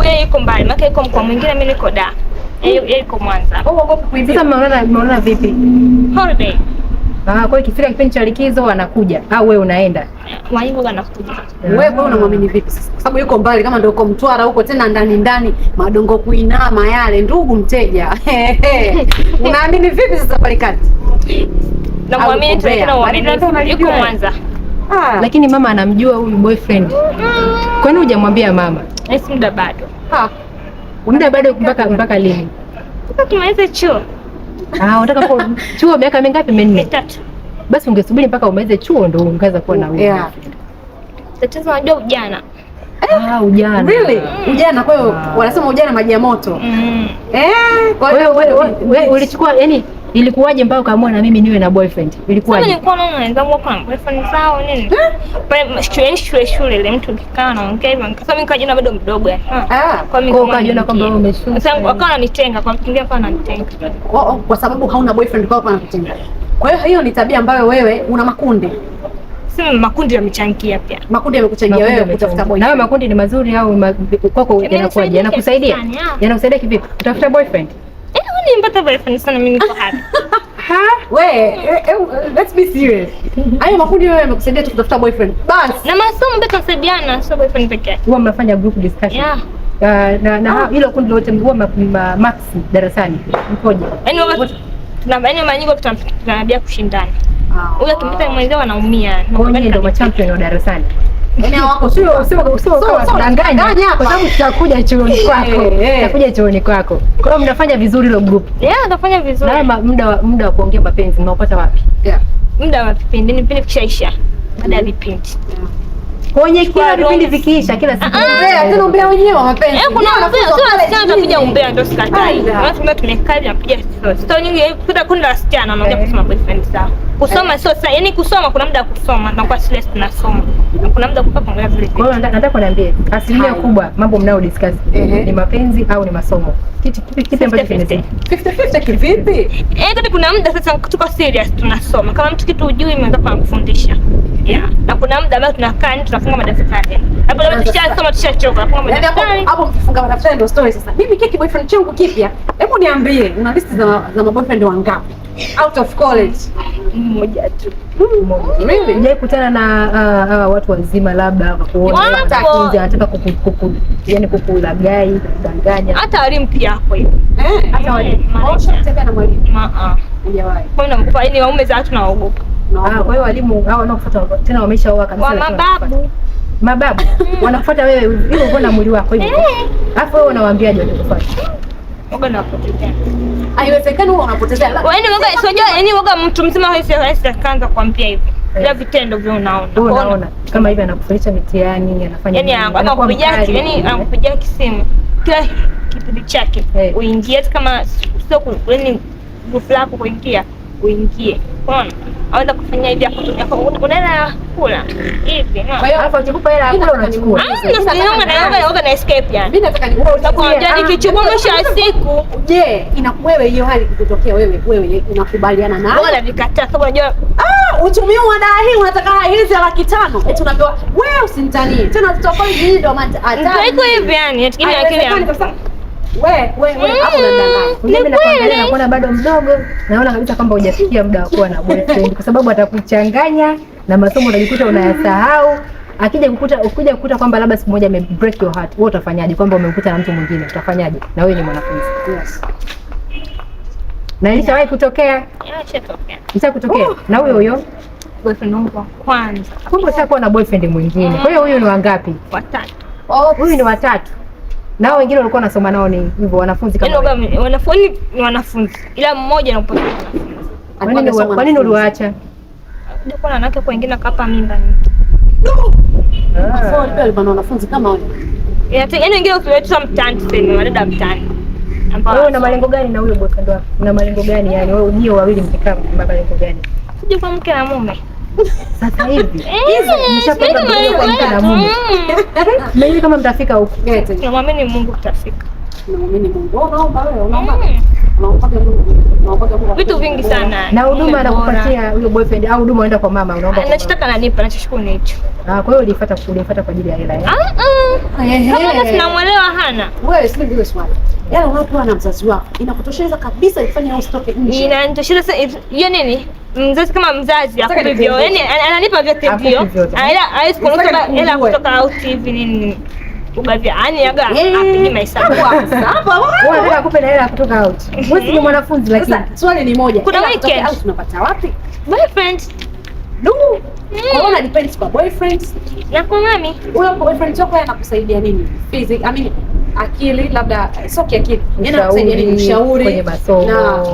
sababu yeye yuko mbali, maana yuko mkoa mwingine, mimi niko Dar. Yeye yuko Mwanza. Sasa mnaona vipi? Holiday. Kwa hiyo ikifika kipindi cha likizo anakuja au wewe unaenda? Waibu anakuja. Wewe unamwamini vipi sasa? Kwa sababu yuko mbali, kama ndio uko Mtwara huko tena ndani madongo kuinama yale, ndugu mteja. Unaamini vipi sasa pale kati? Na muamini tu, lakini muamini yuko Mwanza. Lakini mama anamjua huyu boyfriend. Kwani hujamwambia mama? Yes, muda bado. Muda bado mpaka lini? Mpaka tumalize chuo. Unataka kwa chuo miaka mingapi? 4. 3. Basi ungesubiri mpaka umalize chuo ndio ungeanza kuwa na wewe. Tatizo unajua ujana. Ujana. Really? Ujana, kwa hiyo wanasema ujana maji ya moto. Kwa hiyo wewe ulichukua, yani ilikuwaje mpaka ukaamua na mimi niwe na boyfriend? Ilikuwaje? Sasa nilikuwa naona wenzangu wako na boyfriend zao nini? Pale shule ile mtu kikaa naongea hivyo, nikasema mimi kajiona bado mdogo yani. Kwa mimi kajiona kwamba wewe umeshuka. Sasa wakawa wananitenga, kwa mtu mwingine akawa ananitenga. Kwa sababu hauna boyfriend kwako anakutenga. Kwa hiyo ni tabia ambayo wewe una makundi. Sema makundi yamechangia pia. Makundi yamekuchangia wewe kutafuta boyfriend. Na makundi ni mazuri au kwako yanakuwaje? Yanakusaidia? Yanakusaidia kivipi? Kutafuta boyfriend? Ni mpata boyfriend sana, mimi niko happy. Let's be serious. Hayo makundi wewe yamekusaidia kutafuta boyfriend. Bas. Na masomo mbona tunasaidiana, sio boyfriend pekee. Huwa mnafanya group discussion. Na hilo kundi lote huwa max darasani. Mkoje? Yaani mara nyingi tunabia kushindana. Huyu akimpita mwenzao anaumia. Kwa hiyo ndio machampion wa darasani. Yaani wako sio kama danganya kwa sababu tutakuja chuoni kwako. Tutakuja chuoni kwako. Kwa hiyo mnafanya vizuri hilo group. Tunafanya vizuri. Na muda wa kuongea mapenzi mnaopata wapi? Muda wa vipindi, vipindi kishaisha. Baada ya vipindi. Kwenye kila vipindi vikiisha kila siku. Tena umbea wenyewe wa mapenzi. Kuna umbea, sio wasichana tunapiga umbea ndio sikatai. Watu tumekaa tunapiga sio nyingi kuta kundi la wasichana wanaongea kusoma boyfriend zao. Kusoma sio sasa, yani kusoma kuna muda wa kusoma na kwa serious tunasoma. Na kuna muda kupa kuangalia vile. Kwa hiyo nataka kuniambie asilimia kubwa mambo mnao discuss ni mapenzi au ni masomo? Kipi ambacho kinazidi? 50-50 kivipi? Kama kuna muda sasa tuko serious tunasoma. Kama mtu kitu hujui mwanzo kwa kufundisha. Na kuna muda ambao tunakaa ni tunafunga madaftari. Hapo labda tushasoma tushachoka. Funga madaftari. Hapo mkifunga madaftari ndio story sasa. Mimi kiki boyfriend changu kipya. Hebu niambie, una list za maboyfriend wangapi? Out of college. Mmoja tu. Really? Unajai kutana na watu wazima labda kuona anataka kukulagai, kudanganya. Hata walimu pia hapo hiyo. Hata walimu. Unatembea na mwalimu? Hujawahi. Kwa nini namkupa yani waume za watu naogopa. Kwa hiyo walimu hao wanaokufuata tena wameshaoa kabisa. Mababu wanakufuata wewe hivyo uko na mwili wako hivyo. Alafu wewe unawaambiaje watakufuata? Woga na kupotezea. Haiwezekani wewe unapotezea. Wewe woga sio yani woga mtu mzima hawezi kaanza kuambia hivyo. Ila vitendo vile unaona. Kama hivi anakufundisha mitihani, anafanya yani anakupigia kisimu. Kila kipindi chake uingie kama sio yani grupu lako kuingia uingie. Unaona? Aweza kufanya hivi hapo unaenda kula hivi. Kwa hiyo hapo ukikupa hela kula unachukua. Naomba na escape yani. Mimi nataka ni wewe utakuambia nikichukua mwisho wa siku. Je, inakuwewe hiyo hali ikitokea wewe unakubaliana nayo? Bora vikataa sababu unajua uchumi wa daa hii unataka hizi 500,000. Eti unapewa wewe usinitanie. Tena tutakuwa hivi ndio hatari. Haiko hivi yani, lakini akili yangu. Wewe hapo unadanganya. Mimi nakwambia nakuona bado mdogo, naona kabisa kwamba hujafikia muda wa kuwa na boyfriend kwa sababu atakuchanganya na masomo unajikuta unayasahau. Ukija kukuta kwamba labda siku moja ame break your heart, wewe utafanyaje? Kwamba umekuta na mtu mwingine, utafanyaje? Na wewe ni mwanafunzi. Yes. Na ilishawahi kutokea? Ishakutokea. Na huyo boyfriend wangu wa kwanza. Kumbe ushakuwa na boyfriend mwingine. Kwa hiyo huyu ni wangapi? Watatu. Huyu ni watatu. Nao wengine walikuwa wanasoma nao ni hivyo wanafunzi kama wewe. Wanafunzi. Ila mmoja anapotea. Kwa nini uliwaacha? Ndio kwa wanawake kwa wengine akapa mimba. Sasa pia alikuwa na wanafunzi kama wale. Yaani wengine ukiweta mtaani sema wadada mtaani. Wewe una malengo gani na huyo boyfriend wako? Una malengo gani yani wewe ndio wawili mkikaa na malengo gani? Sije kwa mke na mume. Sasa hivi hizo mshapanga kwa mke na mume. Mimi kama mtafika huko. Namwamini Mungu tutafika. Namwamini Mungu. Unaomba wewe, unaomba. Vitu vingi sana. Na huduma anakupatia huyo boyfriend au huduma unaenda kwa mama unaomba? Anachotaka ananipa, anachoshukuru ni hicho. Kwa hiyo ulifuata kwa ajili ya hela. Kama tunamuelewa hana. Wewe si ndio swali. Yale unapokuwa na mzazi wako inakutosheleza kabisa ifanye usitoke nje. Inanitosheleza hiyo nini? Mzazi kama mzazi hapo hivyo. Yaani ananipa vyote hivyo. Haiwezi kunuka hela kutoka out hivi nini. Ugavya yani yaga apige mahesabu hapa. Wewe unataka kupe na hela kutoka out. Wewe ni mwanafunzi lakini swali ni moja. Kuna weekend au tunapata wapi? Boyfriend. Corona depends kwa boyfriend. Na kwa mami. Ule boyfriend wako anakusaidia nini? Akili labda sio kiakili. Anakusaidia nini? Ushauri kwenye masomo.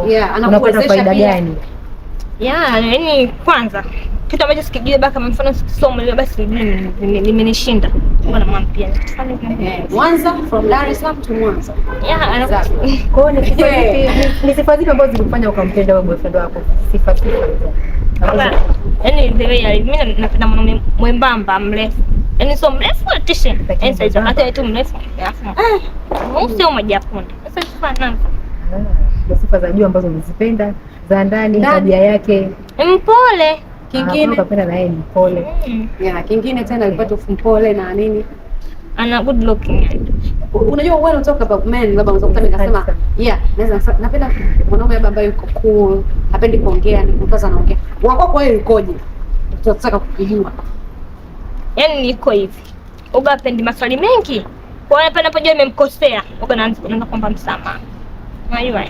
Na anakuwezesha faida gani? Yani kwanza kitu ambacho sikijua baka mfano somo lile basi limenishinda. Bwana mama pia. Mwanza from Dar es Salaam to Mwanza. Kwa hiyo ni sifa zipi ambazo zilikufanya ukampenda wewe boyfriend wako? Sifa zipi? Yaani the way mimi napenda mwanaume mwembamba mrefu. Yaani sio mrefu atisha. Yaani sasa hata tu mrefu. Sio Mjapani. Sasa sifa nani? Sifa za juu ambazo unazipenda za ndani, tabia yake mpole. Kingine ukapenda na yeye mpole. Kingine tena alipata mpole na nini? Ana good looking. Unajua wewe unatoka about men, labda unaweza nikasema naweza napenda mwanaume ambaye yuko cool, hapendi kuongea, ni kukaza anaongea. Wako kwa hiyo yukoje? Tunataka kujua. Yaani niko hivi. Uga hapendi maswali mengi. Kwa hiyo anapojua nimemkosea, uga naanza kumpa msamaha. Unajua?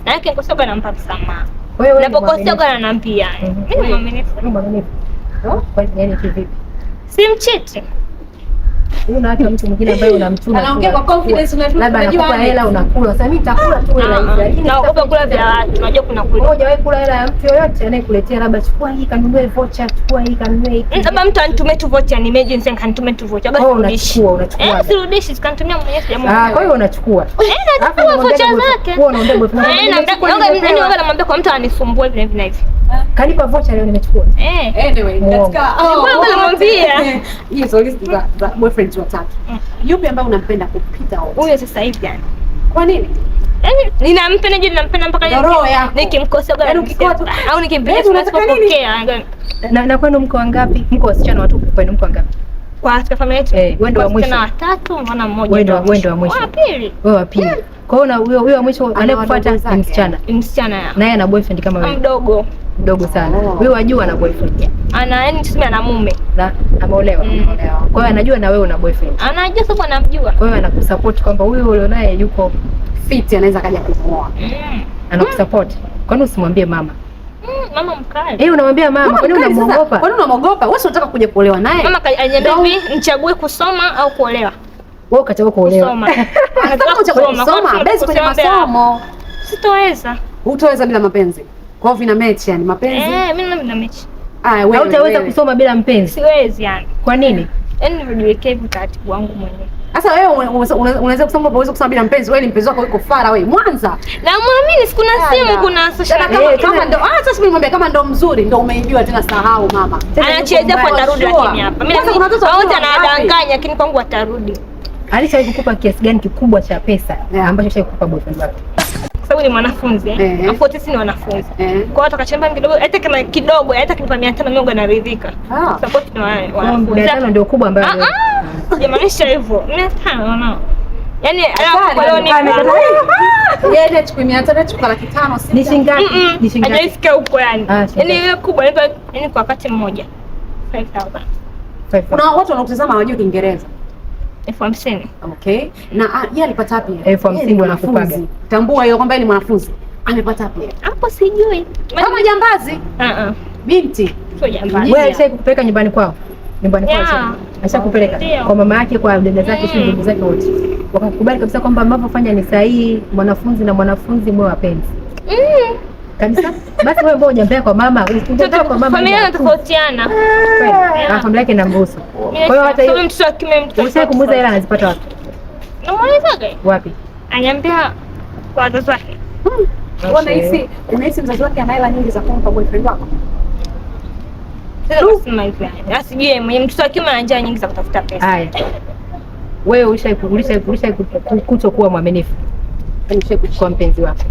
Yake kosoga nampa msamaha. Wewe unapokosea uga ananiambia. Mimi mwaminifu. Kwa nini kivipi? Simchiti. Una hata mtu mwingine ambaye unamtuna. Anaongea kwa confidence labda anakupa hela unakula. Sasa mimi nitakula tu hela hizi. Na ugopa kula vya watu. Unajua kuna kula. Hujawahi kula hela ya mtu yoyote anayekuletea labda chukua hii kanunue voucher, chukua hii kanunue hii. Labda mtu anitumie tu voucher ni emergency kanitume tu voucher. Basi unachukua. Sirudishi sikanitumia mwenyewe sijamu. Kwa hiyo unachukua. Nachukua voucher zake. Wewe unaomba boyfriend. Namwambia kwa mtu anisumbue vile vile hivi. Kanipa voucher leo nimechukua. Anyway, katika namwambia hizo list za boyfriends watatu. Yupi ambaye unampenda kupita wote? Huyo sasa hivi yani. Kwa nini? Yaani ninampenda mpaka nikimkosea gani ukikosa au nikimpigia tunapokea. Na kwenu mko wangapi? Mko wasichana watu kwenu mko wangapi? Kwa katika familia yetu. Wewe ndio wa mwisho. Wasichana watatu, mwana mmoja. Wewe ndio wa mwisho. Wa pili. Wewe wa pili. Kwa hiyo na huyo wa mwisho anayefuata ni msichana. Msichana ya. Naye ana boyfriend kama wewe. Mdogo sana. Huyo wajua ana boyfriend. Yaani tuseme ana mume. Na ameolewa. Kwa hiyo anajua na wewe una boyfriend. Anajua sababu anamjua. Kwa hiyo anakusupport kwamba huyo ulionaye yuko fit, anaweza kaja kukuoa. Anakusupport. Kwani usimwambie mama? Mama mkali. Unamwambia mama, kwani unamwogopa? Kwani unamwogopa? Wewe unataka kuja kuolewa naye? Mama aliniambia hivi, nichague kusoma au kuolewa. Wewe ukachagua kuolewa. Kusoma. Anataka kusoma, basi kwenye masomo. Sitoweza. Hutaweza bila mapenzi. Kwa hivyo vina match yani mapenzi. Mimi nina match. Wewe hutaweza kusoma bila mpenzi? Siwezi yani. Kwa nini? Yaani nimejiwekea hivi taratibu wangu mwenyewe. Sasa wewe unaweza kusema unaweza kusoma bila mpenzi, wewe ni mpenzi wako yuko fara wewe Mwanza. Na muamini siku na simu kuna social media. Kama ndo sasa mimi nimwambia kama ndo mzuri ndo umeibiwa tena sahau mama. Anachezea kwa tarudi lakini hapa. Mimi wote anadanganya lakini kwangu atarudi. Alishawahi kukupa kiasi gani kikubwa cha pesa ambacho alishakupa boyfriend wako? Kwa sababu ni mwanafunzi afu sisi ni wanafunzi. Kwa hiyo atakachemba kidogo hata kama kidogo hata kinipa 500 mimi nganaridhika. Support ni wanafunzi. 500 ndio kubwa ambayo jamaanisha hivyo. 500 nao. Yaani alafu kwa leo ni yeye anachukua 500 anachukua 500 ni shingapi? Ni shingapi? Hajaisikia huko yani. Yaani ile kubwa yani kwa wakati mmoja 5000. Kuna watu wanakutazama hawajui Kiingereza. 50,000. Okay. Na yeye alipata wapi? 50,000 wanakupaga. Tambua hiyo kwamba yeye ni mwanafunzi. Amepata wapi? Hapo sijui. Kama jambazi? Binti. Sio jambazi. Wewe alishakupeleka nyumbani kwao? Nyumbani kwao. Alishakupeleka kwa mama yake, kwa dada zake, sio ndugu zake wote. Wakakubali kabisa kwamba mnavyofanya ni sahihi, mwanafunzi na mwanafunzi mwe wapenzi. Kabisa. Basi wewe mbona hujambea kwa mama? Usitembea kwa mama. Familia inatofautiana. Familia yake inamruhusu. Kwa hiyo hata hiyo mtoto wake usitaki kumuuza hela anazipata wapi? Namuulizaje? Wapi? Ananiambia kwa wazazi wake. Unahisi mzazi wake ana hela nyingi za kumpa boyfriend wako? Asijue mwenye mtoto wake ana njia nyingi za kutafuta pesa. Haya. Wewe ulishaikuwa mwaminifu? kwa mpenzi wako.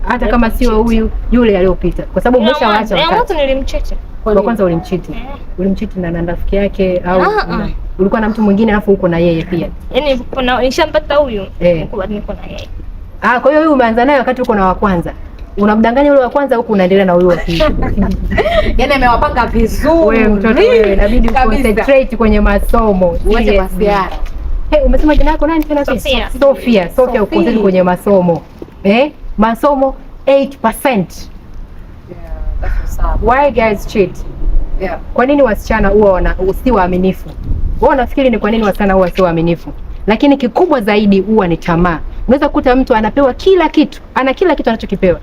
Hata kama sio huyu, yule aliyopita, kwa sababu umeshawaacha wakati. Nilimchiti. Kwa kwanza ulimchiti. Ulimchiti na rafiki yake au ulikuwa na mtu mwingine alafu uko na yeye pia? Yaani nishampata huyu, niko na yeye. Kwa hiyo wewe umeanza naye wakati uko na wa kwanza. Unamdanganya yule wa kwanza huku unaendelea na yule wa pili. Yaani amewapanga vizuri. Wewe mtoto wewe inabidi concentrate kwenye masomo. Uache masiara. Umesema jina lako nani tena? Sofia. Sofia uko kwenye masomo. Masomo 8%. Why guys cheat? Kwa nini wasichana huwa si waaminifu? Wao nafikiri ni kwa nini wasichana huwa si waaminifu? Lakini kikubwa zaidi huwa ni tamaa. Unaweza kukuta mtu anapewa kila kitu, ana kila kitu anachokipewa,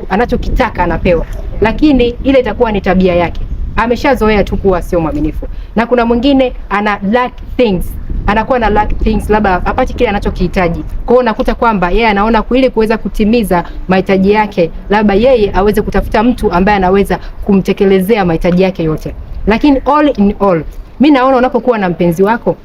anachokitaka anapewa, lakini ile itakuwa ni tabia yake. Ameshazoea tu kuwa sio mwaminifu. Na kuna mwingine ana lack things, anakuwa na lack things, labda apati kile anachokihitaji. Kwa hiyo unakuta kwamba yeye anaona ili kuweza kutimiza mahitaji yake, labda yeye aweze kutafuta mtu ambaye anaweza kumtekelezea mahitaji yake yote. Lakini all in all, mimi naona unapokuwa na mpenzi wako,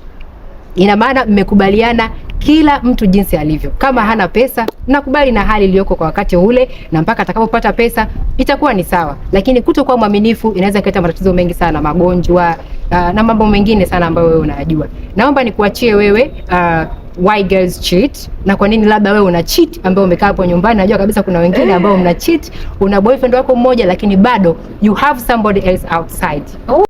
ina maana mmekubaliana kila mtu jinsi alivyo. Kama hana pesa, mnakubali na hali iliyoko kwa wakati ule, na mpaka atakapopata pesa itakuwa ni sawa. Lakini kutokuwa mwaminifu inaweza kuleta matatizo mengi sana, magonjwa na mambo mengine sana ambayo wewe unayajua. Naomba nikuachie wewe why girls cheat, na kwa nini labda wewe una cheat ambao umekaa hapo nyumbani. Najua kabisa kuna wengine ambao mna cheat, una boyfriend wako mmoja lakini bado you have somebody else outside.